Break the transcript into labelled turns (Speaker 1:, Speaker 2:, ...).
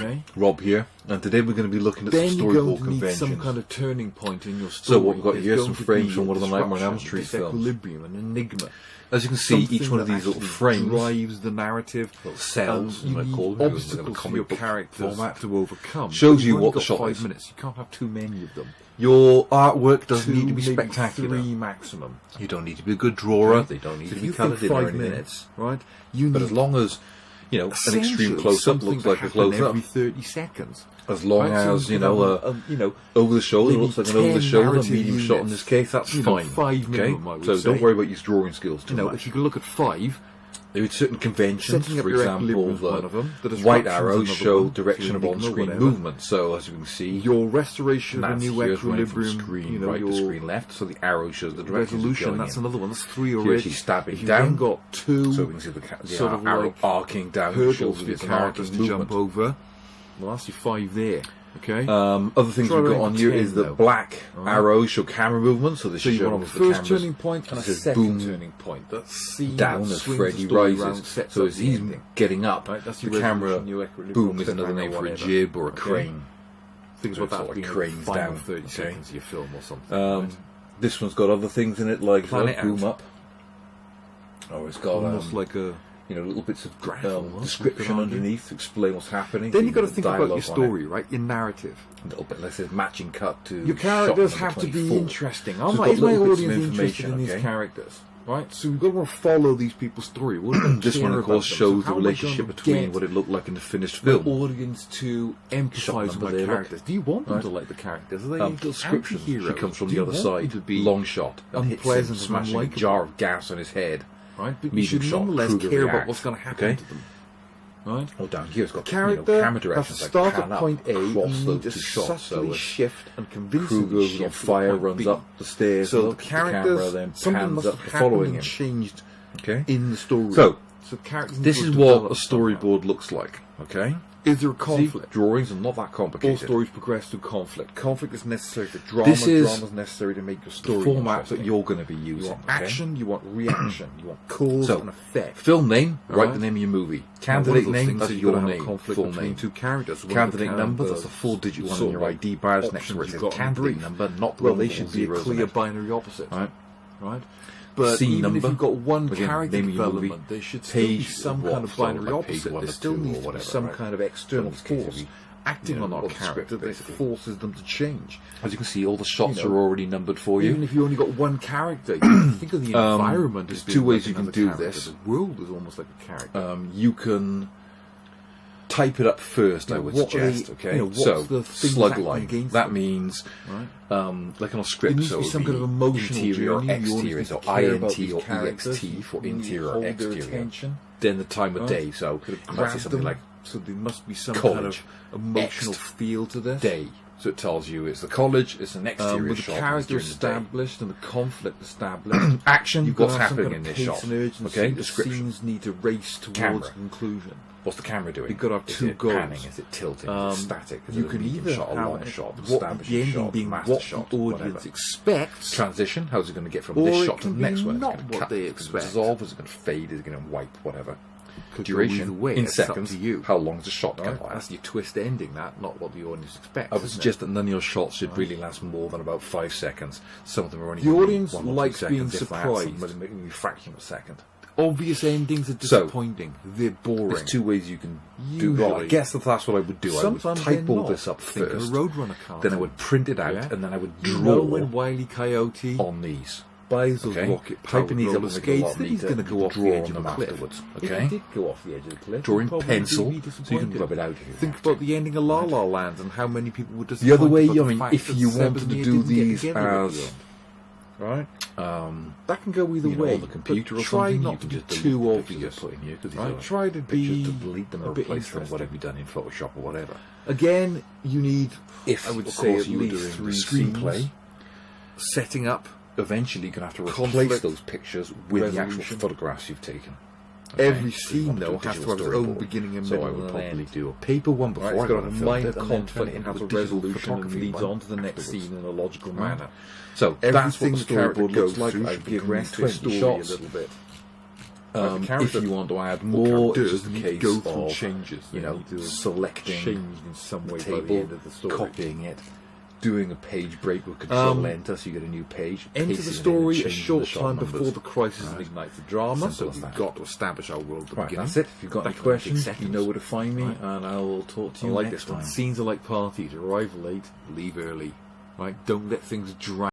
Speaker 1: Okay.
Speaker 2: Rob here, and today we're going to be looking at some storyboard conventions.
Speaker 1: Some kind of turning point in your story.
Speaker 2: So what we've got here, some frames from one of the Nightmare on Elm Street films.
Speaker 1: Equilibrium, an enigma.
Speaker 2: As you can see, each one of these little frames
Speaker 1: drives the narrative.
Speaker 2: Little cells,
Speaker 1: you need
Speaker 2: called
Speaker 1: obstacles for your characters to overcome.
Speaker 2: Shows you what the shot is.
Speaker 1: 5 minutes. You can't have too many of them.
Speaker 2: Your artwork doesn't need to be spectacular.
Speaker 1: 3 maximum.
Speaker 2: You don't need to be a good drawer. They don't need to be coloured in or anything.
Speaker 1: 5 minutes, right?
Speaker 2: But as long as an extreme close-up looks like a close-up.
Speaker 1: Every 30 seconds.
Speaker 2: As long as over the shoulder looks like an over the shoulder, medium shot in this case, that's fine.
Speaker 1: 5 minimum, I would say.
Speaker 2: So don't worry about your drawing skills too much.
Speaker 1: If you can look at 5.
Speaker 2: There are certain conventions, for example,
Speaker 1: the
Speaker 2: white arrows show direction of on-screen movement. So as you can see,
Speaker 1: your restoration of a new equilibrium,
Speaker 2: screen right to screen left, so the arrow shows the direction.
Speaker 1: Resolution, that's another one. That's 3 already.
Speaker 2: Here she's stabbing down.
Speaker 1: Then got 2,
Speaker 2: so we can see the arrow arcing down.
Speaker 1: Hurdles for your characters to jump over. Well, that's your 5 there. Okay.
Speaker 2: Other things we've got on here is the black arrows show camera movement, so this shows
Speaker 1: the first turning point and a second turning point. That's
Speaker 2: down as Freddy rises. So as he's getting up, the camera boom is another name for a jib or a crane.
Speaker 1: Things like that,
Speaker 2: like cranes down.
Speaker 1: 30 seconds of your film or something.
Speaker 2: This one's got other things in it, like boom up. Oh, it's got
Speaker 1: almost like a.
Speaker 2: Little bits of description underneath to explain what's happening.
Speaker 1: Then you've got to think about your story, right? Your narrative.
Speaker 2: A little bit less matching cut to
Speaker 1: your characters have to be interesting. Is my audience interested in these characters? Right? So we've got to follow these people's story.
Speaker 2: This one, of course, shows the relationship between what it looked like in the finished film.
Speaker 1: The audience to empathise with my characters. Do you want them to like the characters? Are they
Speaker 2: description? She comes from the other side. Long shot.
Speaker 1: Unpleasant,
Speaker 2: smashing a jar of gas on his head.
Speaker 1: Right, but you should nonetheless care about what's going to happen to them. Right?
Speaker 2: Oh, down here it's got
Speaker 1: character
Speaker 2: camera directions.
Speaker 1: Start at point A, you need to subtly shift and convincingly shift.
Speaker 2: On fire, runs up the stairs,
Speaker 1: so the characters,
Speaker 2: then
Speaker 1: something must have happened and changed in the story.
Speaker 2: So this is what a storyboard looks like. Okay.
Speaker 1: Is there a conflict?
Speaker 2: See, drawings are not that complicated.
Speaker 1: All stories progress through conflict. Conflict is necessary for drama. Drama is necessary to make your story.
Speaker 2: The format that you're going to be using.
Speaker 1: You want action, you want reaction, you want cause and effect.
Speaker 2: Film name, write the name of your movie. Candidate name, that's your name.
Speaker 1: Full name. 2 characters.
Speaker 2: Candidate number, that's a 4-digit one on your ID badge next to it. Says candidate number, not the
Speaker 1: they should be a clear binary opposite.
Speaker 2: Right.
Speaker 1: But
Speaker 2: scene
Speaker 1: even
Speaker 2: number,
Speaker 1: if you've got one character development, there should still be some kind of binary opposite. There still needs to be some kind of external force acting on our character that forces them to change.
Speaker 2: As you can see, all the shots are already numbered for you.
Speaker 1: Even if you only got one character, you think of the environment as
Speaker 2: 2 ways you can do this.
Speaker 1: The world is almost like a character.
Speaker 2: You can type it up first, I would suggest. So slug line. That means like on a script, so
Speaker 1: some kind of emotional
Speaker 2: interior or exterior, so INT or EXT for interior or exterior. Then the time of day, so something like
Speaker 1: so there must be some kind of emotional feel to this.
Speaker 2: Day. So it tells you it's the college, it's an exterior shot.
Speaker 1: With the character established and the conflict established.
Speaker 2: Action, you've got what's happening in this shot.
Speaker 1: Okay, the scenes need to race towards conclusion.
Speaker 2: What's the camera doing?
Speaker 1: You've got to have 2 goals.
Speaker 2: Panning? Is it tilting? Is it static? Is
Speaker 1: you
Speaker 2: it
Speaker 1: can either
Speaker 2: shot, a long shot,
Speaker 1: the ending being what the audience expects.
Speaker 2: Transition, how's it going to get from this shot to the next one?
Speaker 1: Not what they expect.
Speaker 2: Dissolve, is it going to fade, is it going to wipe, whatever. Duration, in seconds, how long is the shot going to last?
Speaker 1: That's your twist ending, not what the audience expects.
Speaker 2: I would suggest that none of your shots should really last more than about 5 seconds. Some of them are only
Speaker 1: the audience likes being surprised.
Speaker 2: Maybe a fraction of a second.
Speaker 1: Obvious endings are disappointing. They're boring.
Speaker 2: There's 2 ways you can do. Well, I guess that's what I would do. I would type all this up first. Then I would print it out, and then I would draw
Speaker 1: when Wile E. Coyote
Speaker 2: on these.
Speaker 1: Buys those rocket
Speaker 2: typing these up
Speaker 1: skates, then he's going to go off the edge of the cliff.
Speaker 2: Afterwards.
Speaker 1: Okay, he did go off the edge of the cliff.
Speaker 2: Drawing pencil, so you can rub it out.
Speaker 1: Think about the ending of La La Land and how many people would disappoint.
Speaker 2: The other way, I mean, if you wanted to do these as
Speaker 1: right, that can go either way.
Speaker 2: On the computer or
Speaker 1: try
Speaker 2: something,
Speaker 1: not to be too obvious. Try to be
Speaker 2: to delete them or replace them. What have you done in Photoshop or whatever?
Speaker 1: Again, you need,
Speaker 2: if
Speaker 1: I would say, at
Speaker 2: you were
Speaker 1: least
Speaker 2: doing
Speaker 1: 3
Speaker 2: screenplay,
Speaker 1: setting up.
Speaker 2: Eventually, you're going to have to replace those pictures with the actual photographs you've taken.
Speaker 1: Every scene, though, has to have its own beginning and middle.
Speaker 2: So I would probably do a paper one before
Speaker 1: it's
Speaker 2: I
Speaker 1: got a minor
Speaker 2: conflict
Speaker 1: and has a resolution and leads on to the next scene in a logical manner.
Speaker 2: So that's what the storyboard looks like.
Speaker 1: I've given you 20 shots. A little bit.
Speaker 2: If you want to add more, it's just a case
Speaker 1: go through
Speaker 2: of
Speaker 1: changes.
Speaker 2: Selecting
Speaker 1: changed in some way
Speaker 2: the table,
Speaker 1: by the end of the story,
Speaker 2: copying it, doing a page break with Control-Enter, so you get a new page.
Speaker 1: Enter the story a short time before the crisis and ignites the drama. So we've got to establish our world at the beginning.
Speaker 2: That's it. If you've got any questions, you know where to find me, and I will talk to you
Speaker 1: next
Speaker 2: this
Speaker 1: time.
Speaker 2: time.
Speaker 1: Scenes are like parties. Arrive late, leave early. Right? Don't let things drag.